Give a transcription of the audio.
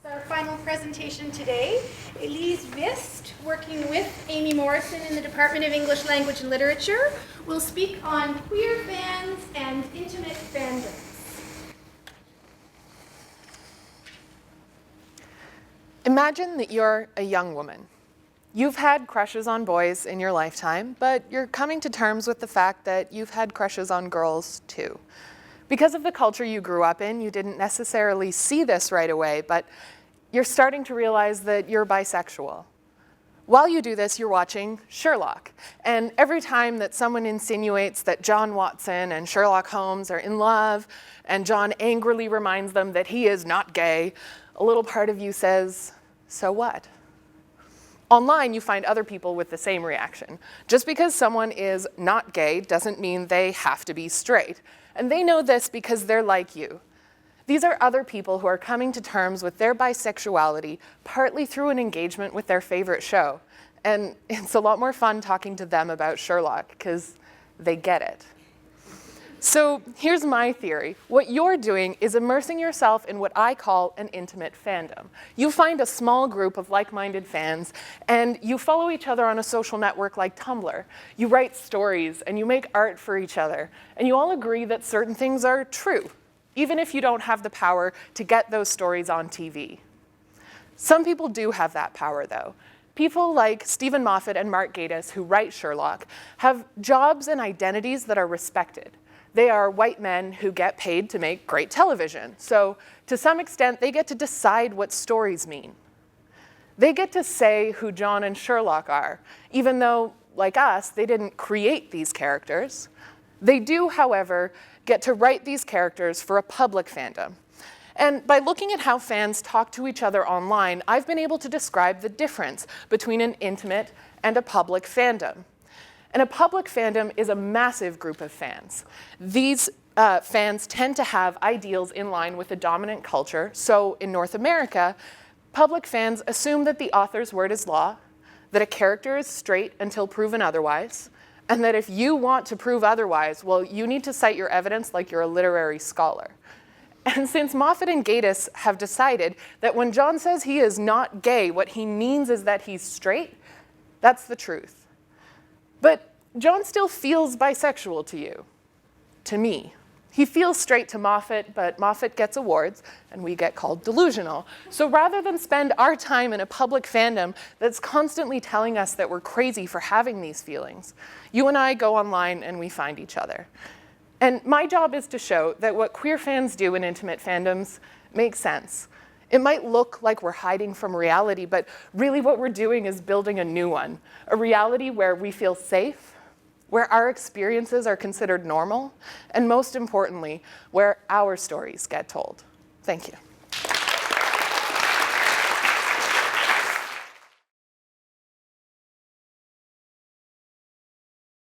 Our final presentation today, Elise Vist, working with Amy Morrison in the Department of English Language and Literature, will speak on queer fans and intimate fandoms. Imagine that you're a young woman. You've had crushes on boys in your lifetime, but you're coming to terms with the fact that you've had crushes on girls too. Because of the culture you grew up in, you didn't necessarily see this right away, but you're starting to realize that you're bisexual. While you do this, you're watching Sherlock. And every time that someone insinuates that John Watson and Sherlock Holmes are in love, and John angrily reminds them that he is not gay, a little part of you says, so what? Online, you find other people with the same reaction. Just because someone is not gay doesn't mean they have to be straight. And they know this because they're like you. These are other people who are coming to terms with their bisexuality, partly through an engagement with their favorite show. And it's a lot more fun talking to them about Sherlock, because they get it. So here's my theory. What you're doing is immersing yourself in what I call an intimate fandom. You find a small group of like-minded fans, and you follow each other on a social network like Tumblr. You write stories, and you make art for each other, and you all agree that certain things are true, even if you don't have the power to get those stories on TV. Some people do have that power, though. People like Stephen Moffat and Mark Gatiss, who write Sherlock, have jobs and identities that are respected. They are white men who get paid to make great television. So to some extent, they get to decide what stories mean. They get to say who John and Sherlock are, even though, like us, they didn't create these characters. They do, however, get to write these characters for a public fandom. And by looking at how fans talk to each other online, I've been able to describe the difference between an intimate and a public fandom. And a public fandom is a massive group of fans. These fans tend to have ideals in line with the dominant culture. So in North America, public fans assume that the author's word is law, that a character is straight until proven otherwise, and that if you want to prove otherwise, well, you need to cite your evidence like you're a literary scholar. And since Moffat and Gatiss have decided that when John says he is not gay, what he means is that he's straight, that's the truth. But John still feels bisexual to you, to me. He feels straight to Moffat, but Moffat gets awards, and we get called delusional. So rather than spend our time in a public fandom that's constantly telling us that we're crazy for having these feelings, you and I go online and we find each other. And my job is to show that what queer fans do in intimate fandoms makes sense. It might look like we're hiding from reality, but really what we're doing is building a new one, a reality where we feel safe, where our experiences are considered normal, and most importantly, where our stories get told. Thank you.